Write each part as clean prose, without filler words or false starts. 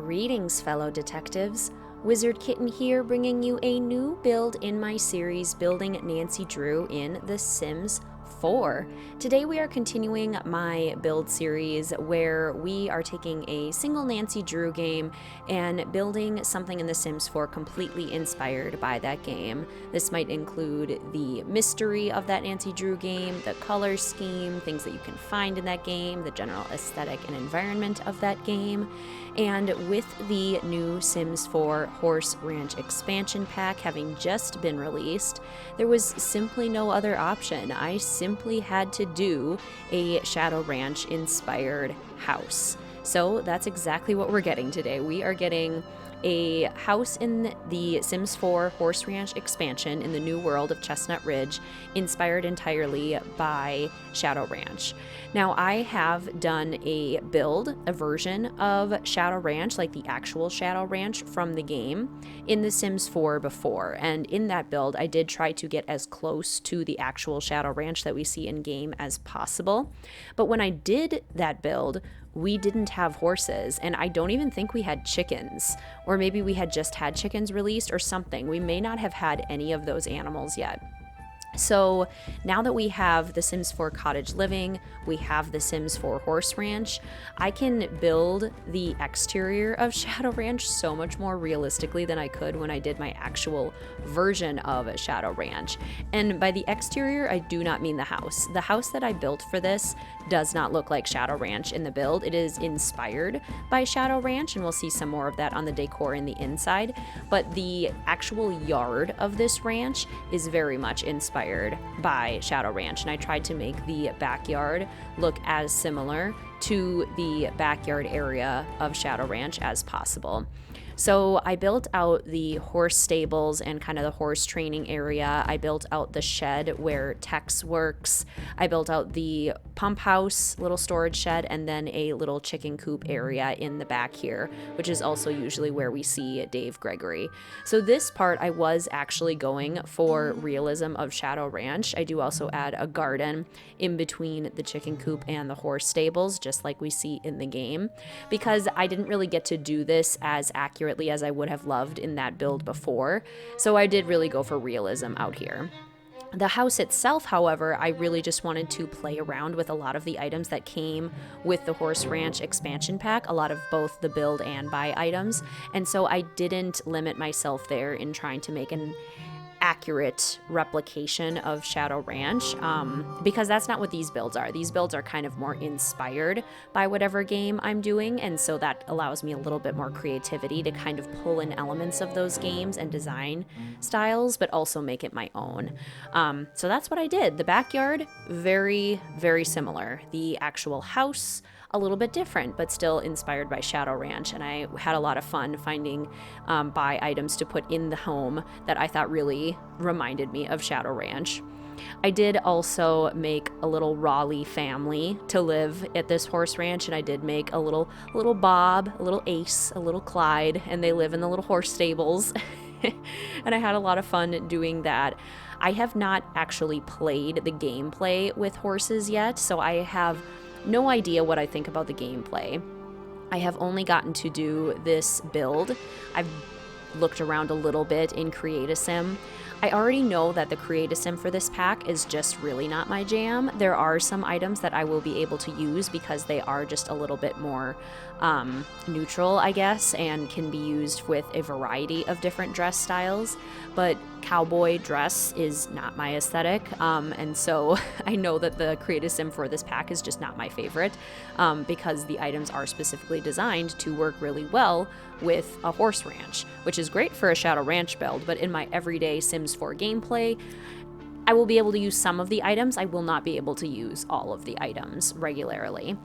Greetings, fellow detectives. Wizard Kitten here, bringing you a new build in my series Building Nancy Drew in The Sims 4. Today we are continuing my build series where we are taking a single Nancy Drew game and building something in The Sims 4 completely inspired by that game. This might include the mystery of that Nancy Drew game, the color scheme, things that you can find in that game, the general aesthetic and environment of that game. And with the new Sims 4 Horse Ranch expansion pack having just been released, there was simply no other option. I simply had to do a Shadow Ranch inspired house. So that's exactly what we're getting today. We are getting a house in the Sims 4 Horse Ranch expansion in the new world of Chestnut Ridge, inspired entirely by Shadow Ranch. Now, I have done a version of Shadow Ranch, like the actual Shadow Ranch from the game, in the Sims 4 before. And in that build, I did try to get as close to the actual Shadow Ranch that we see in game as possible. But when I did that build, we didn't have horses, and I don't even think we had chickens, or maybe we had just had chickens released or something. We may not have had any of those animals yet. So now that we have the Sims 4 Cottage Living, we have the Sims 4 Horse Ranch, I can build the exterior of Shadow Ranch so much more realistically than I could when I did my actual version of Shadow Ranch. And by the exterior, I do not mean the house. The house that I built for this does not look like Shadow Ranch in the build. It is inspired by Shadow Ranch, and we'll see some more of that on the decor in the inside. But the actual yard of this ranch is very much inspired by Shadow Ranch, and I tried to make the backyard look as similar to the backyard area of Shadow Ranch as possible. So I built out the horse stables and kind of the horse training area. I built out the shed where Tex works. I built out the pump house, little storage shed, and then a little chicken coop area in the back here, which is also usually where we see Dave Gregory. So this part I was actually going for realism of Shadow Ranch. I do also add a garden in between the chicken coop and the horse stables, just like we see in the game, because I didn't really get to do this as accurately as I would have loved in that build before. So I did really go for realism out here. The house itself, however, I really just wanted to play around with a lot of the items that came with the Horse Ranch expansion pack, a lot of both the build and buy items. And so I didn't limit myself there in trying to make an accurate replication of Shadow Ranch, because that's not what these builds are. These builds are kind of more inspired by whatever game I'm doing, and so that allows me a little bit more creativity to kind of pull in elements of those games and design styles, but also make it my own. So that's what I did. The backyard, very, very similar. The actual house, a little bit different, but still inspired by Shadow Ranch, and I had a lot of fun finding buy items to put in the home that I thought really reminded me of Shadow Ranch. I did also make a little Raleigh family to live at this horse ranch, and I did make a little Bob, a little Ace, a little Clyde, and they live in the little horse stables. And I had a lot of fun doing that. I have not actually played the gameplay with horses yet, so I have no idea what I think about the gameplay. I have only gotten to do this build. I've looked around a little bit in Create-A-Sim. I already know that the Create-A-Sim for this pack is just really not my jam. There are some items that I will be able to use because they are just a little bit more neutral, I guess, and can be used with a variety of different dress styles, but cowboy dress is not my aesthetic, and so I know that the Create-A-Sim for this pack is just not my favorite, because the items are specifically designed to work really well with a horse ranch, which is great for a Shadow Ranch build, but in my everyday Sims 4 gameplay, I will be able to use some of the items. I will not be able to use all of the items regularly.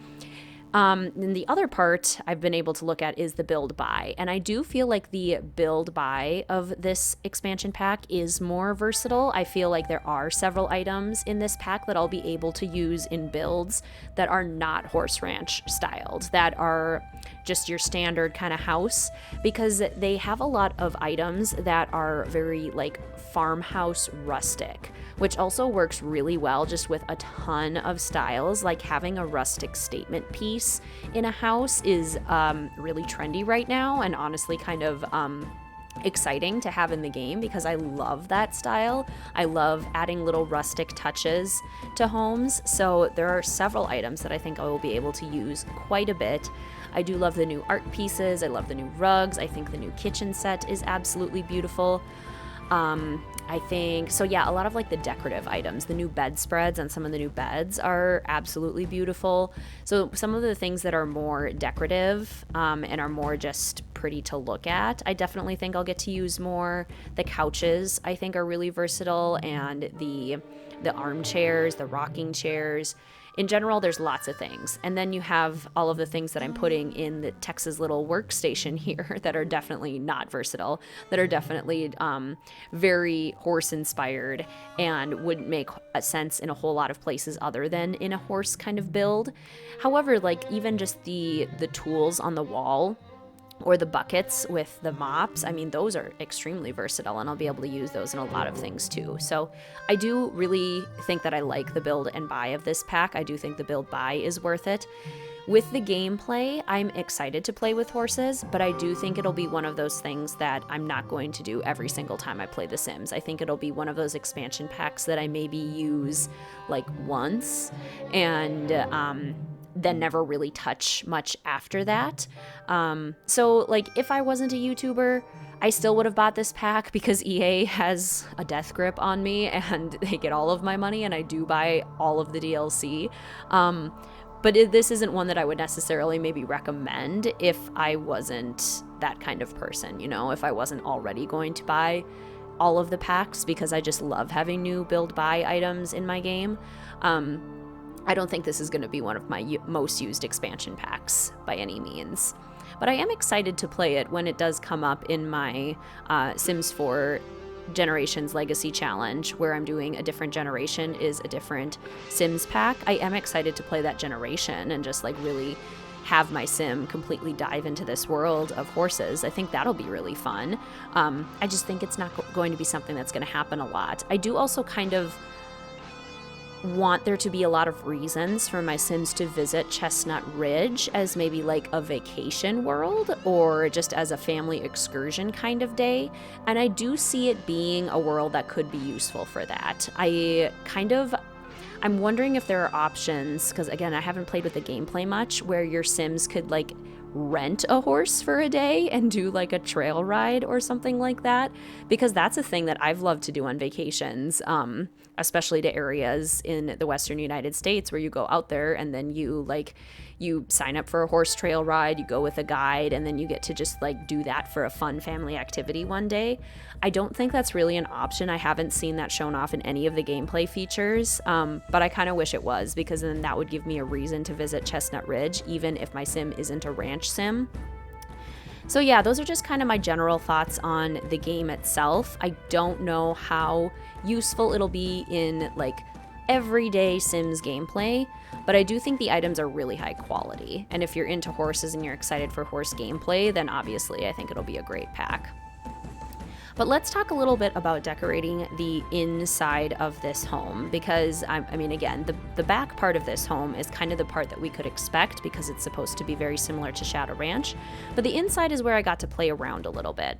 And the other part I've been able to look at is the build buy, and I do feel like the build buy of this expansion pack is more versatile. I feel like there are several items in this pack that I'll be able to use in builds that are not Horse Ranch styled, that are just your standard kind of house, because they have a lot of items that are very like farmhouse rustic, which also works really well just with a ton of styles, like having a rustic statement piece fireplace in a house is really trendy right now, and honestly kind of exciting to have in the game because I love that style. I love adding little rustic touches to homes. So there are several items that I think I will be able to use quite a bit. I do love the new art pieces. I love the new rugs. I think the new kitchen set is absolutely beautiful. I think, so yeah, a lot of like the decorative items, the new bedspreads on some of the new beds are absolutely beautiful. So some of the things that are more decorative and are more just pretty to look at, I definitely think I'll get to use more. The couches I think are really versatile, and the armchairs, the rocking chairs. In general, there's lots of things. And then you have all of the things that I'm putting in the Texas little workstation here that are definitely not versatile, that are definitely very horse inspired and wouldn't make a sense in a whole lot of places other than in a horse kind of build. However, like even just the tools on the wall, or the buckets with the mops, I mean, those are extremely versatile, and I'll be able to use those in a lot of things too. So I do really think that I like the build and buy of this pack. I do think the build buy is worth it. With the gameplay, I'm excited to play with horses, but I do think it'll be one of those things that I'm not going to do every single time I play The Sims. I think it'll be one of those expansion packs that I maybe use like once and then never really touch much after that. So like if I wasn't a YouTuber, I still would have bought this pack because EA has a death grip on me and they get all of my money, and I do buy all of the DLC. But this isn't one that I would necessarily maybe recommend if I wasn't that kind of person, you know, if I wasn't already going to buy all of the packs because I just love having new build buy items in my game. I don't think this is going to be one of my most used expansion packs by any means. But I am excited to play it when it does come up in my Sims 4 Generations Legacy Challenge, where I'm doing a different generation is a different Sims pack. I am excited to play that generation and just like really have my sim completely dive into this world of horses. I think that'll be really fun. I just think it's not going to be something that's going to happen a lot. I do also kind of want there to be a lot of reasons for my Sims to visit Chestnut Ridge as maybe like a vacation world or just as a family excursion kind of day. And I do see it being a world that could be useful for that. I'm wondering if there are options, because again, I haven't played with the gameplay much, where your Sims could like rent a horse for a day and do like a trail ride or something like that, because that's a thing that I've loved to do on vacations, especially to areas in the Western United States where you go out there and then you sign up for a horse trail ride, you go with a guide, and then you get to just like do that for a fun family activity one day. I don't think that's really an option. I haven't seen that shown off in any of the gameplay features, but I kind of wish it was, because then that would give me a reason to visit Chestnut Ridge, even if my sim isn't a ranch sim. So yeah, those are just kind of my general thoughts on the game itself. I don't know how useful it'll be in like everyday Sims gameplay, but I do think the items are really high quality. And if you're into horses and you're excited for horse gameplay, then obviously I think it'll be a great pack. But let's talk a little bit about decorating the inside of this home, because I mean, again, the back part of this home is kind of the part that we could expect because it's supposed to be very similar to Shadow Ranch, but the inside is where I got to play around a little bit.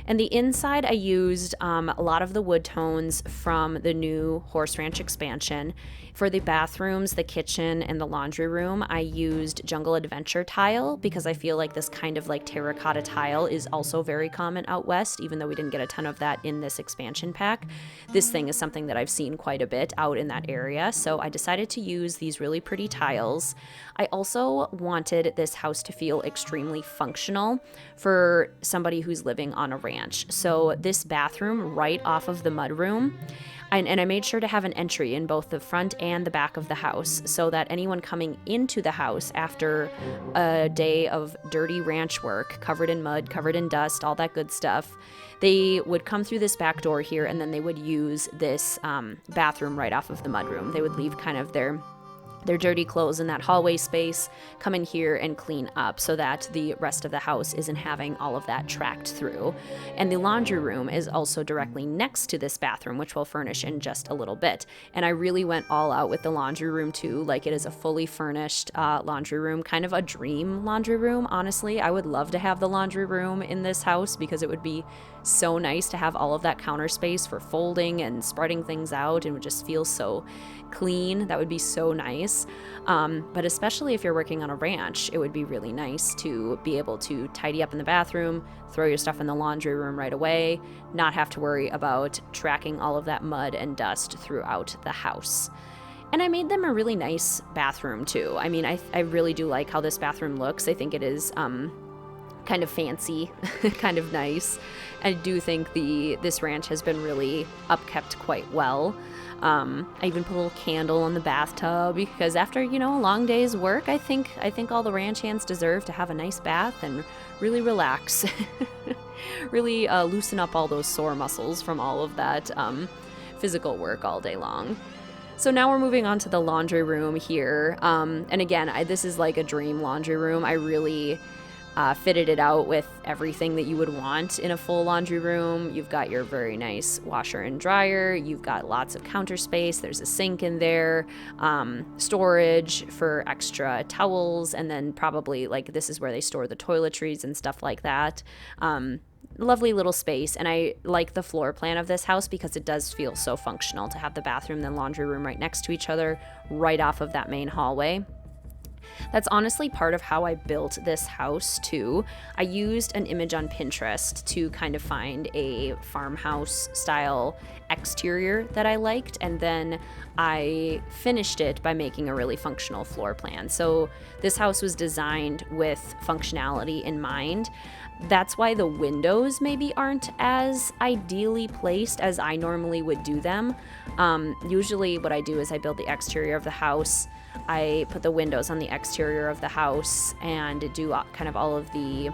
And the inside, I used a lot of the wood tones from the new Horse Ranch expansion. For the bathrooms, the kitchen, and the laundry room, I used Jungle Adventure tile because I feel like this kind of like terracotta tile is also very common out west, even though we didn't get a ton of that in this expansion pack. This thing is something that I've seen quite a bit out in that area, so I decided to use these really pretty tiles. I also wanted this house to feel extremely functional for somebody who's living on a ranch. So this bathroom right off of the mudroom, and I made sure to have an entry in both the front and the back of the house so that anyone coming into the house after a day of dirty ranch work, covered in mud, covered in dust, all that good stuff, they would come through this back door here, and then they would use this bathroom right off of the mudroom. They would leave kind of their their dirty clothes in that hallway space, come in here and clean up so that the rest of the house isn't having all of that tracked through. And the laundry room is also directly next to this bathroom, which we'll furnish in just a little bit. And I really went all out with the laundry room too. Like, it is a fully furnished laundry room, kind of a dream laundry room, honestly. I would love to have the laundry room in this house because it would be so nice to have all of that counter space for folding and spreading things out, and would just feel so clean. That would be so nice. But especially if you're working on a ranch, it would be really nice to be able to tidy up in the bathroom, throw your stuff in the laundry room right away, not have to worry about tracking all of that mud and dust throughout the house. And I made them a really nice bathroom too. I mean, I really do like how this bathroom looks. I think it is kind of fancy, kind of nice. I do think this ranch has been really upkept quite well. I even put a little candle on the bathtub because after, a long day's work, I think all the ranch hands deserve to have a nice bath and really relax, really loosen up all those sore muscles from all of that physical work all day long. So now we're moving on to the laundry room here. And again, this is like a dream laundry room. I really fitted it out with everything that you would want in a full laundry room. You've got your very nice washer and dryer. You've got lots of counter space. There's a sink in there, storage for extra towels, and then probably this is where they store the toiletries and stuff like that. Lovely little space, and I like the floor plan of this house because it does feel so functional to have the bathroom and the laundry room right next to each other, right off of that main hallway. That's honestly part of how I built this house too. I used an image on Pinterest to kind of find a farmhouse style exterior that I liked, and then I finished it by making a really functional floor plan. So this house was designed with functionality in mind. That's why the windows maybe aren't as ideally placed as I normally would do them. Usually what I do is I build the exterior of the house, I put the windows on the exterior of the house, and do kind of all of the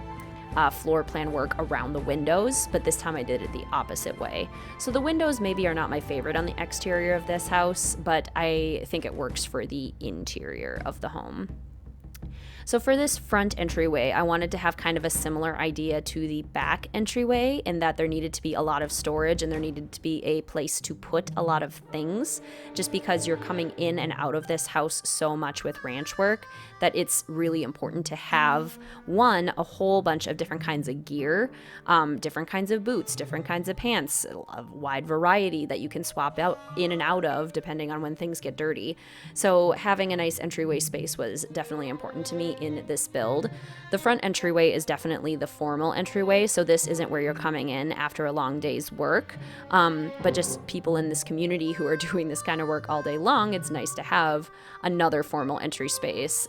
floor plan work around the windows, but this time I did it the opposite way. So the windows maybe are not my favorite on the exterior of this house, but I think it works for the interior of the home. So for this front entryway, I wanted to have kind of a similar idea to the back entryway, in that there needed to be a lot of storage and there needed to be a place to put a lot of things, just because you're coming in and out of this house so much with ranch work that it's really important to have, one, a whole bunch of different kinds of gear, different kinds of boots, different kinds of pants, a wide variety that you can swap out in and out of depending on when things get dirty. So having a nice entryway space was definitely important to me in this build. The front entryway is definitely the formal entryway, so this isn't where you're coming in after a long day's work, but just people in this community who are doing this kind of work all day long. It's nice to have another formal entry space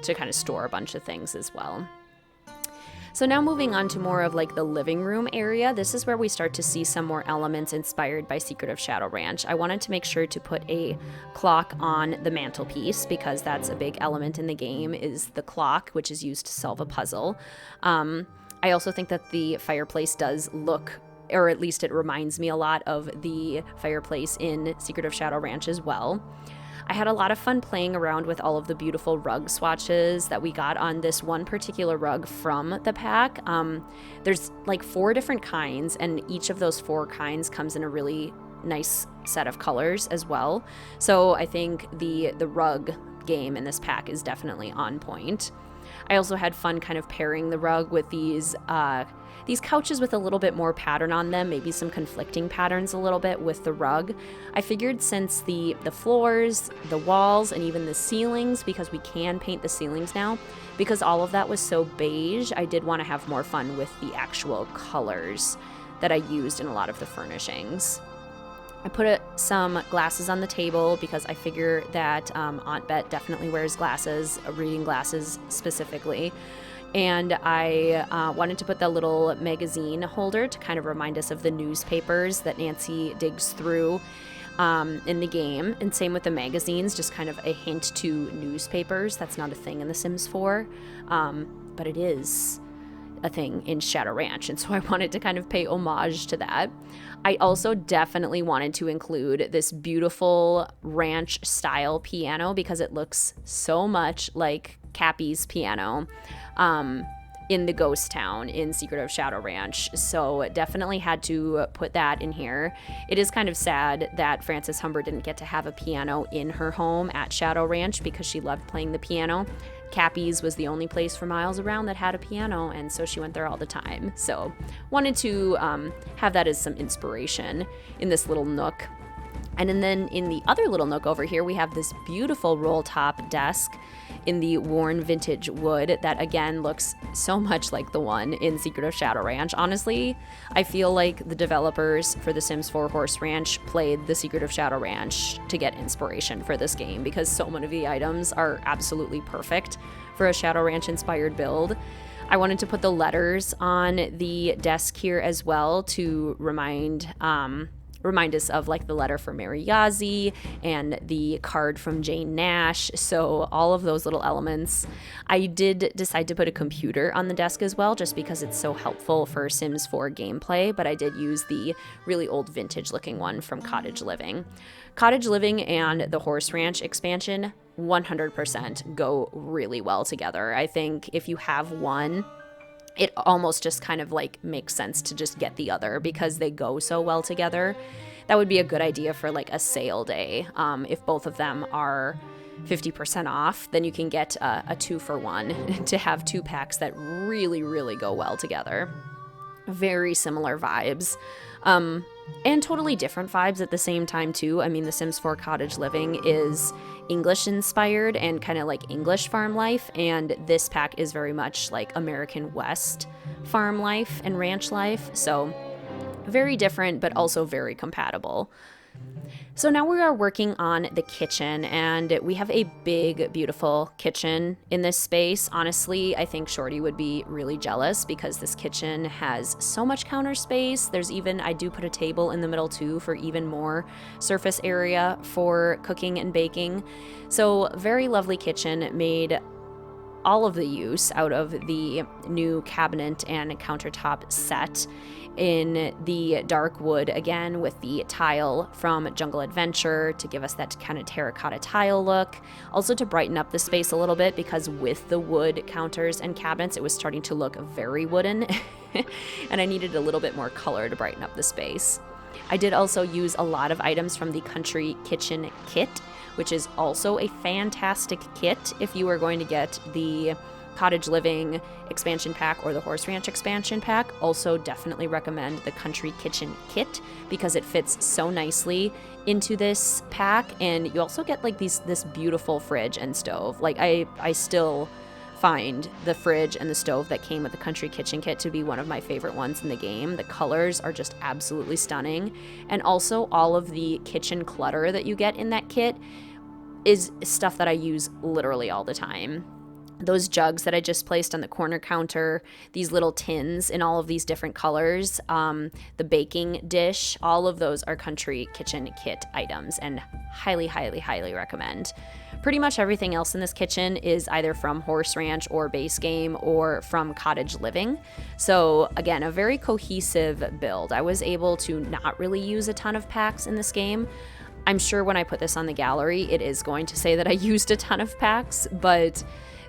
to kind of store a bunch of things as well. So now moving on to more of the living room area, this is where we start to see some more elements inspired by Secret of Shadow Ranch. I wanted to make sure to put a clock on the mantelpiece because that's a big element in the game, is the clock, which is used to solve a puzzle. I also think that the fireplace does look, or at least it reminds me a lot of the fireplace in Secret of Shadow Ranch as well. I had a lot of fun playing around with all of the beautiful rug swatches that we got on this one particular rug from the pack. There's 4 different kinds, and each of those 4 kinds comes in a really nice set of colors as well. So I think the rug game in this pack is definitely on point. I also had fun kind of pairing the rug with these couches with a little bit more pattern on them, maybe some conflicting patterns a little bit with the rug. I figured since the floors, the walls, and even the ceilings, because we can paint the ceilings now, because all of that was so beige, I did want to have more fun with the actual colors that I used in a lot of the furnishings. I put some glasses on the table because I figure that Aunt Bet definitely wears glasses, reading glasses specifically. And I wanted to put the little magazine holder to kind of remind us of the newspapers that Nancy digs through in the game. And same with the magazines, just kind of a hint to newspapers. That's not a thing in The Sims 4, but it is a thing in Shadow Ranch, and so I wanted to kind of pay homage to that. I also definitely wanted to include this beautiful ranch style piano because it looks so much like Cappy's piano in the ghost town in Secret of Shadow Ranch. So definitely had to put that in here. It is kind of sad that Frances Humber didn't get to have a piano in her home at Shadow Ranch because she loved playing the piano. Cappy's was the only place for miles around that had a piano, and so she went there all the time. So wanted to have that as some inspiration in this little nook. And then in the other little nook over here, we have this beautiful roll top desk in the worn vintage wood that again looks so much like the one in Secret of Shadow Ranch. Honestly, I feel like the developers for The Sims 4 Horse Ranch played The Secret of Shadow Ranch to get inspiration for this game because so many of the items are absolutely perfect for a Shadow Ranch inspired build. I wanted to put the letters on the desk here as well to remind us of like the letter for Mary Yazzie and the card from Jane Nash. So all of those little elements. I did decide to put a computer on the desk as well, just because it's so helpful for Sims 4 gameplay, but I did use the really old vintage looking one from Cottage Living. Cottage Living and the Horse Ranch expansion 100% go really well together. I think if you have one, it almost just kind of like makes sense to just get the other because they go so well together. That would be a good idea for like a sale day. If both of them are 50% off, then you can get a 2-for-1 to have 2 packs that really, really go well together. Very similar vibes. And totally different vibes at the same time too. I mean, The Sims 4 Cottage Living is English inspired and kind of like English farm life, and this pack is very much like American West farm life and ranch life. So very different, but also very compatible. So now we are working on the kitchen, and we have a big, beautiful kitchen in this space. Honestly, I think Shorty would be really jealous because this kitchen has so much counter space. There's even, I do put a table in the middle too for even more surface area for cooking and baking. So very lovely kitchen, made all of the use out of the new cabinet and countertop set in the dark wood, again with the tile from Jungle Adventure to give us that kind of terracotta tile look. Also to brighten up the space a little bit, because with the wood counters and cabinets, it was starting to look very wooden and I needed a little bit more color to brighten up the space. I did also use a lot of items from the Country Kitchen kit, which is also a fantastic kit if you are going to get the Cottage Living expansion pack or the Horse Ranch expansion pack. Also definitely recommend the Country Kitchen kit because it fits so nicely into this pack, and you also get like this beautiful fridge and stove. Like I still find the fridge and the stove that came with the Country Kitchen kit to be one of my favorite ones in the game. The colors are just absolutely stunning, and also all of the kitchen clutter that you get in that kit is stuff that I use literally all the time. Those jugs that I just placed on the corner counter, these little tins in all of these different colors, the baking dish, all of those are Country Kitchen kit items, and highly, highly, highly recommend. Pretty much everything else in this kitchen is either from Horse Ranch or base game or from Cottage Living. So again, a very cohesive build. I was able to not really use a ton of packs in this game. I'm sure when I put this on the gallery, it is going to say that I used a ton of packs, but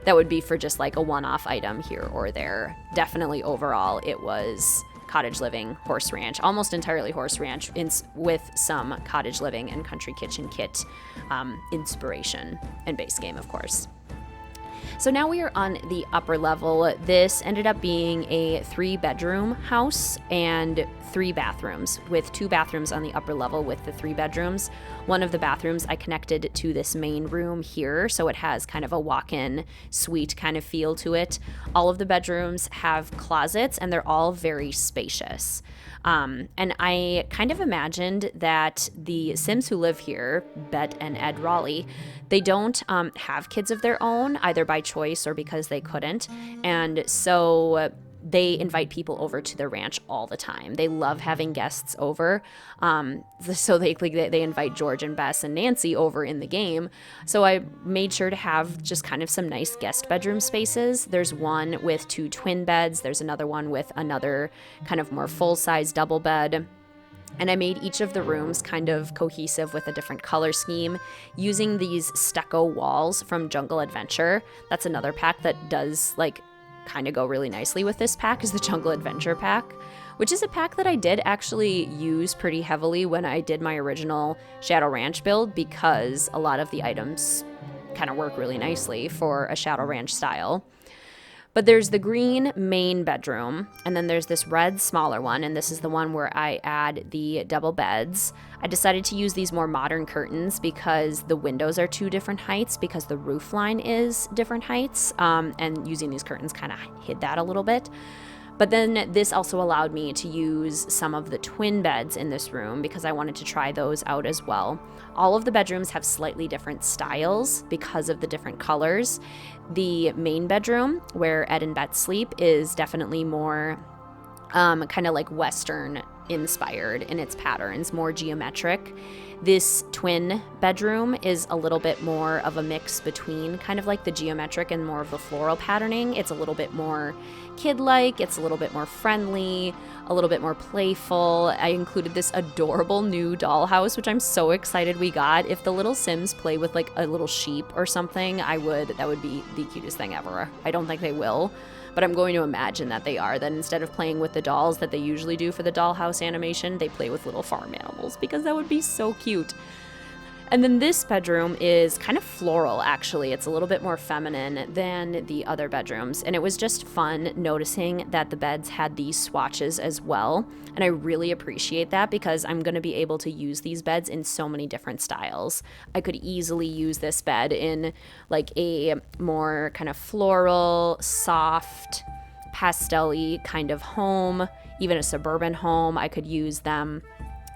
that would be for just like a one-off item here or there. Definitely overall, it was Cottage Living, Horse Ranch, almost entirely Horse Ranch, with some Cottage Living and Country Kitchen kit inspiration, and base game, of course. So now we are on the upper level. This ended up being a 3-bedroom house and 3 bathrooms, with 2 bathrooms on the upper level with the 3 bedrooms. One of the bathrooms I connected to this main room here, so it has kind of a walk-in suite kind of feel to it. All of the bedrooms have closets, and they're all very spacious. And I kind of imagined that the Sims who live here, Bet and Ed Raleigh, they don't have kids of their own, either by choice or because they couldn't. And so they invite people over to the ranch all the time. They love having guests over. So they invite George and Bess and Nancy over in the game. So I made sure to have just kind of some nice guest bedroom spaces. There's one with 2 twin beds. There's another one with another kind of more full-size double bed. And I made each of the rooms kind of cohesive with a different color scheme using these stucco walls from Jungle Adventure. That's another pack that does like kind of go really nicely with this pack, is the Jungle Adventure pack, which is a pack that I did actually use pretty heavily when I did my original Shadow Ranch build, because a lot of the items kind of work really nicely for a Shadow Ranch style. But there's the green main bedroom, and then there's this red smaller one, and this is the one where I add the double beds. I decided to use these more modern curtains because the windows are 2 different heights, because the roof line is different heights, and using these curtains kind of hid that a little bit. But then this also allowed me to use some of the twin beds in this room because I wanted to try those out as well. All of the bedrooms have slightly different styles because of the different colors. The main bedroom, where Ed and Bet sleep, is definitely more kind of like Western inspired in its patterns, more geometric. This twin bedroom is a little bit more of a mix between kind of like the geometric and more of the floral patterning. It's a little bit more kid-like, it's a little bit more friendly, a little bit more playful. I included this adorable new dollhouse, which I'm so excited we got. If the little Sims play with like a little sheep or something, that would be the cutest thing ever. I don't think they will, but I'm going to imagine that they are. That instead of playing with the dolls that they usually do for the dollhouse animation, they play with little farm animals, because that would be so cute. And then this bedroom is kind of floral, actually. It's a little bit more feminine than the other bedrooms. And it was just fun noticing that the beds had these swatches as well. And I really appreciate that because I'm going to be able to use these beds in so many different styles. I could easily use this bed in like a more kind of floral, soft, pastel-y kind of home, even a suburban home. I could use them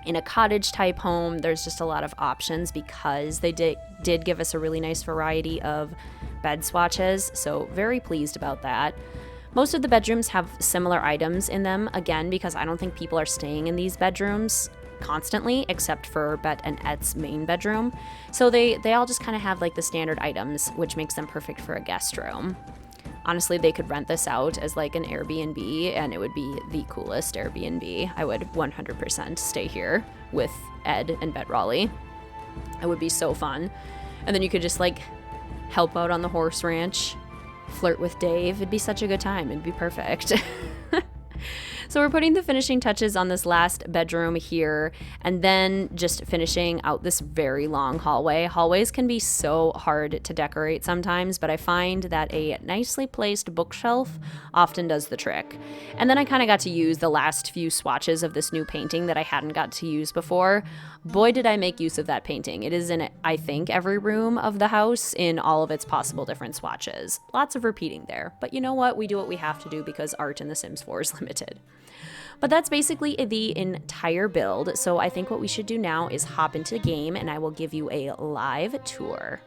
in a cottage type home. There's just a lot of options because they did give us a really nice variety of bed swatches, so very pleased about that. Most of the bedrooms have similar items in them, again, because I don't think people are staying in these bedrooms constantly, except for Bet and Ed's main bedroom. So they all just kind of have like the standard items, which makes them perfect for a guest room. Honestly, they could rent this out as like an Airbnb, and it would be the coolest Airbnb. I would 100% stay here with Ed and Bet Raleigh. It would be so fun. And then you could just like help out on the horse ranch, flirt with Dave. It'd be such a good time. It'd be perfect. So we're putting the finishing touches on this last bedroom here, and then just finishing out this very long hallway. Hallways can be so hard to decorate sometimes, but I find that a nicely placed bookshelf often does the trick. And then I kind of got to use the last few swatches of this new painting that I hadn't got to use before. Boy, did I make use of that painting. It is in, I think, every room of the house in all of its possible different swatches. Lots of repeating there, but you know what? We do what we have to do because art in The Sims 4 is limited. But that's basically the entire build, so I think what we should do now is hop into the game and I will give you a live tour.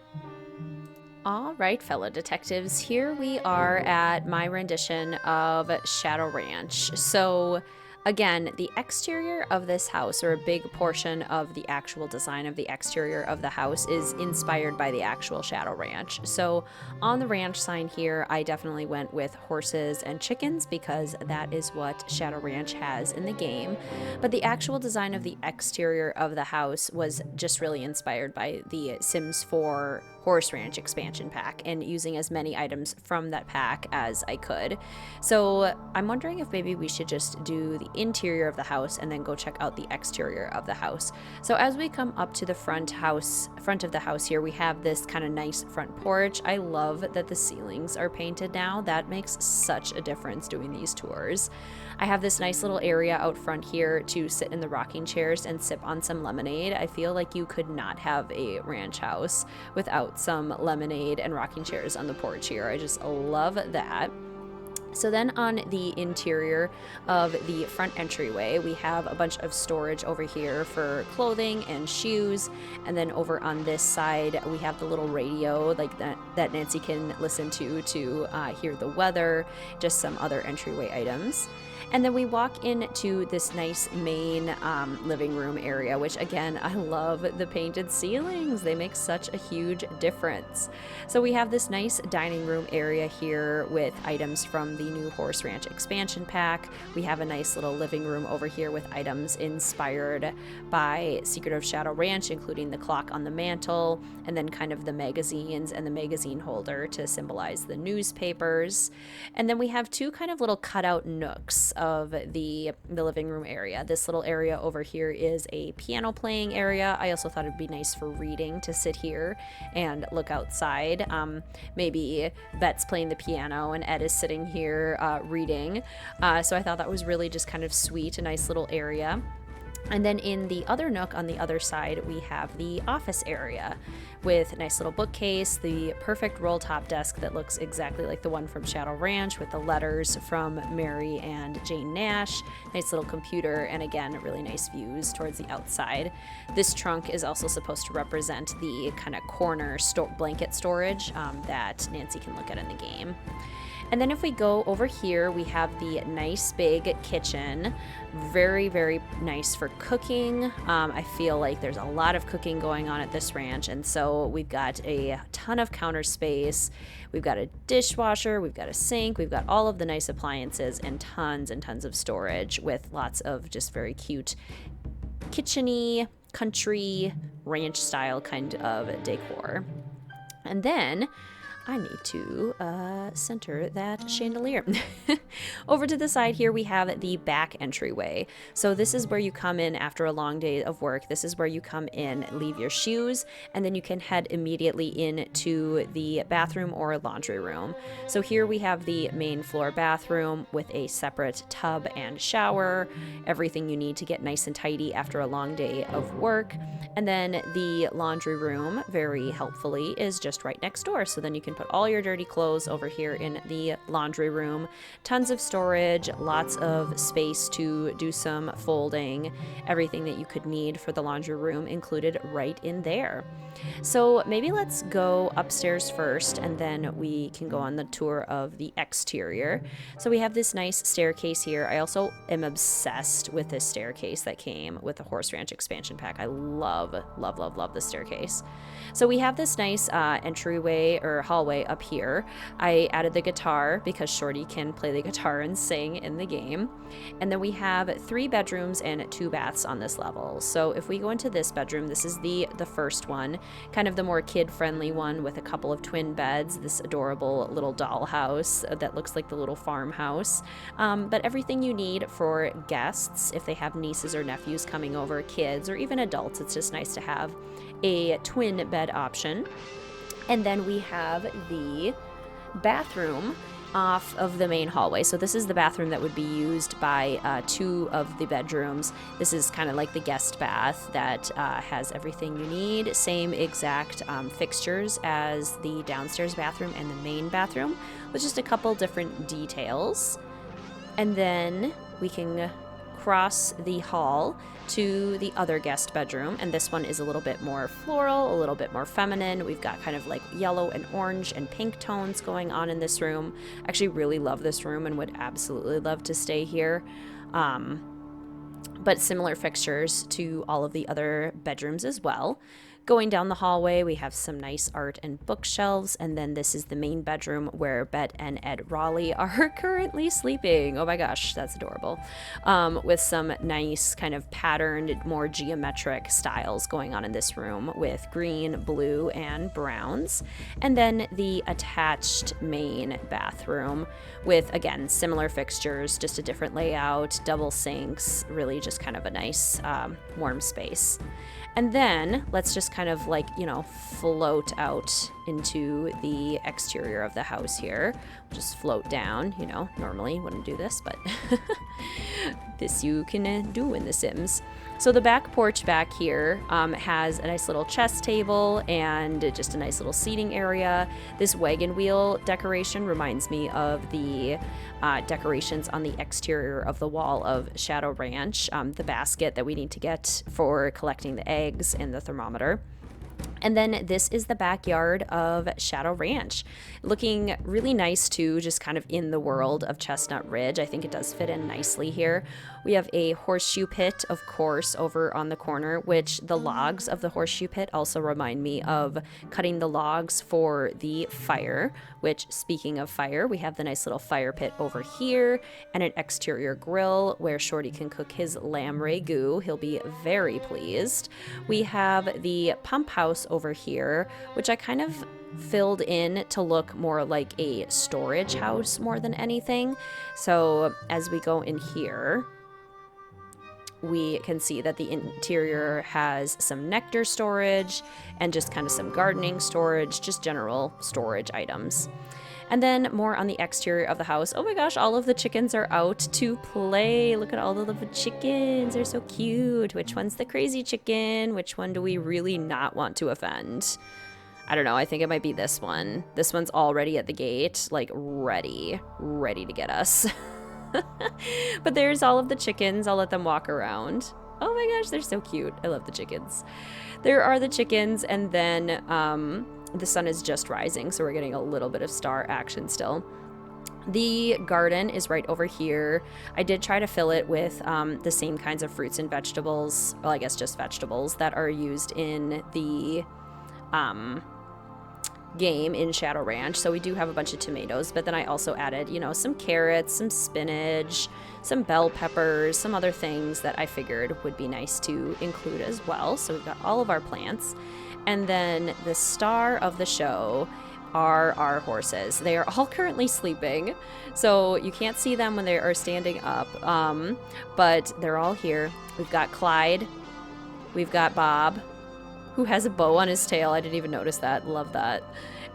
All right, fellow detectives, here we are at my rendition of Shadow Ranch. So again, the exterior of this house, or a big portion of the actual design of the exterior of the house, is inspired by the actual Shadow Ranch. So on the ranch sign here, I definitely went with horses and chickens because that is what Shadow Ranch has in the game. But the actual design of the exterior of the house was just really inspired by the Sims 4 Horse Ranch expansion pack and using as many items from that pack as I could. So I'm wondering if maybe we should just do the interior of the house and then go check out the exterior of the house. So as we come up to the front of the house here, we have this kind of nice front porch. I love that the ceilings are painted now. That makes such a difference doing these tours. I have this nice little area out front here to sit in the rocking chairs and sip on some lemonade. I feel like you could not have a ranch house without some lemonade and rocking chairs on the porch here. I just love that. So then on the interior of the front entryway, we have a bunch of storage over here for clothing and shoes. And then over on this side, we have the little radio like that Nancy can listen to hear the weather, just some other entryway items. And then we walk into this nice main living room area, which again, I love the painted ceilings. They make such a huge difference. So we have this nice dining room area here with items from the new Horse Ranch expansion pack. We have a nice little living room over here with items inspired by Secret of Shadow Ranch, including the clock on the mantle, and then kind of the magazines and the magazine holder to symbolize the newspapers. And then we have two kind of little cutout nooks of the living room area. This little area over here is a piano playing area. I also thought it'd be nice for reading to sit here and look outside. Maybe Bet's playing the piano and Ed is sitting here reading. So I thought that was really just kind of sweet, a nice little area. And then in the other nook on the other side, we have the office area with a nice little bookcase, the perfect roll top desk that looks exactly like the one from Shadow Ranch with the letters from Mary and Jane Nash, nice little computer, and again, really nice views towards the outside. This trunk is also supposed to represent the kind of corner blanket storage that Nancy can look at in the game. And then if we go over here, we have the nice big kitchen. Very, very nice for cooking. I feel like there's a lot of cooking going on at this ranch. And so we've got a ton of counter space. We've got a dishwasher. We've got a sink. We've got all of the nice appliances and tons of storage with lots of just very cute kitchen-y, country, ranch style kind of decor. And then I need to center that chandelier. Over to the side here, we have the back entryway. So this is where you come in after a long day of work. This is where you come in, leave your shoes, and then you can head immediately into the bathroom or laundry room. So here we have the main floor bathroom with a separate tub and shower, everything you need to get nice and tidy after a long day of work. And then the laundry room, very helpfully, is just right next door. So then you can put all your dirty clothes over here in the laundry room. Tons of storage, lots of space to do some folding, everything that you could need for the laundry room included right in there. So maybe let's go upstairs first and then we can go on the tour of the exterior. So we have this nice staircase here. I also am obsessed with this staircase that came with the Horse Ranch expansion pack. I love the staircase. So we have this nice entryway or hallway up here. I added the guitar because Shorty can play the guitar and sing in the game. And then we have 3 bedrooms and 2 baths on this level. So if we go into this bedroom, this is the first one, kind of the more kid-friendly one with a couple of twin beds, this adorable little dollhouse that looks like the little farmhouse. But everything you need for guests, if they have nieces or nephews coming over, kids, or even adults, it's just nice to have a twin bed option. And then we have the bathroom off of the main hallway. So this is the bathroom that would be used by 2 of the bedrooms. This is kind of like the guest bath that has everything you need. Same exact fixtures as the downstairs bathroom and the main bathroom, with just a couple different details. And then we can cross the hall to the other guest bedroom, and this one is a little bit more floral, a little bit more feminine. We've got kind of like yellow and orange and pink tones going on in this room. I actually really love this room and would absolutely love to stay here. But similar fixtures to all of the other bedrooms as well. Going down the hallway, we have some nice art and bookshelves, and then this is the main bedroom where Bet and Ed Raleigh are currently sleeping. Oh my gosh, that's adorable. With some nice kind of patterned, more geometric styles going on in this room with green, blue, and browns. And then the attached main bathroom with, again, similar fixtures, just a different layout, double sinks, really just kind of a nice warm space. And then let's just kind of like, float out into the exterior of the house here. Just float down, normally wouldn't do this, but this you can do in The Sims. So the back porch back here has a nice little chess table and just a nice little seating area. This wagon wheel decoration reminds me of the decorations on the exterior of the wall of Shadow Ranch, the basket that we need to get for collecting the eggs and the thermometer. And then this is the backyard of Shadow Ranch. Looking really nice too, just kind of in the world of Chestnut Ridge. I think it does fit in nicely here. We have a horseshoe pit, of course, over on the corner, which the logs of the horseshoe pit also remind me of cutting the logs for the fire, which, speaking of fire, we have the nice little fire pit over here and an exterior grill where Shorty can cook his lamb ragu. He'll be very pleased. We have the pump house over here, which I kind of filled in to look more like a storage house more than anything. So as we go in here, we can see that the interior has some nectar storage and just kind of some gardening storage, just general storage items. And then more on the exterior of the house. Oh my gosh, all of the chickens are out to play. Look at all of the chickens. They're so cute. Which one's the crazy chicken? Which one do we really not want to offend? I don't know. I think it might be this one. This one's already at the gate, like ready to get us. But there's all of the chickens. I'll let them walk around. Oh my gosh, they're so cute. I love the chickens. There are the chickens, and then the sun is just rising, so we're getting a little bit of star action still. The garden is right over here. I did try to fill it with the same kinds of fruits and vegetables, well, I guess just vegetables that are used in the game in Shadow Ranch. So we do have a bunch of tomatoes, but then I also added, you know, some carrots, some spinach, some bell peppers, some other things that I figured would be nice to include as well. So we've got all of our plants. And then the star of the show are our horses. They are all currently sleeping, so you can't see them when they are standing up, but they're all here. We've got Clyde, we've got Bob, who has a bow on his tail. I didn't even notice that. Love that.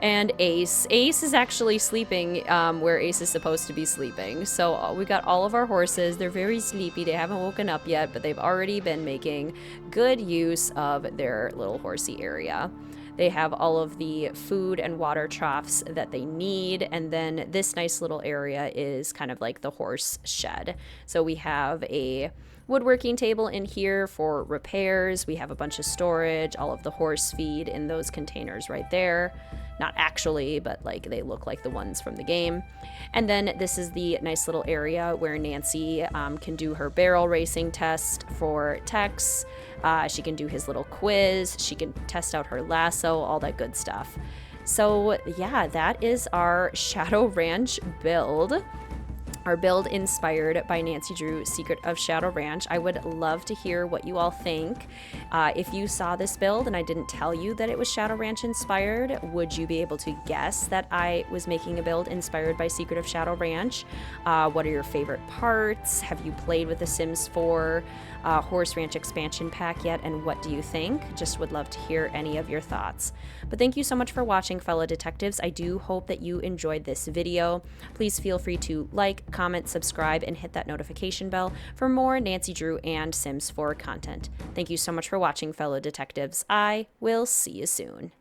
And Ace. Ace is actually sleeping where Ace is supposed to be sleeping. So we got all of our horses. They're very sleepy. They haven't woken up yet, but they've already been making good use of their little horsey area. They have all of the food and water troughs that they need. And then this nice little area is kind of like the horse shed. So we have a woodworking table in here for repairs. We have a bunch of storage, all of the horse feed in those containers right there. Not actually, but like they look like the ones from the game. And then this is the nice little area where Nancy can do her barrel racing test for Tex. She can do his little quiz. She can test out her lasso, all that good stuff. So yeah, that is our Shadow Ranch build. Our build inspired by Nancy Drew, Secret of Shadow Ranch. I would love to hear what you all think. If you saw this build and I didn't tell you that it was Shadow Ranch inspired, would you be able to guess that I was making a build inspired by Secret of Shadow Ranch? What are your favorite parts? Have you played with the Sims 4 Horse Ranch expansion pack yet? And what do you think? Just would love to hear any of your thoughts. But thank you so much for watching, fellow detectives. I do hope that you enjoyed this video. Please feel free to like, comment, subscribe, and hit that notification bell for more Nancy Drew and Sims 4 content. Thank you so much for watching, fellow detectives. I will see you soon.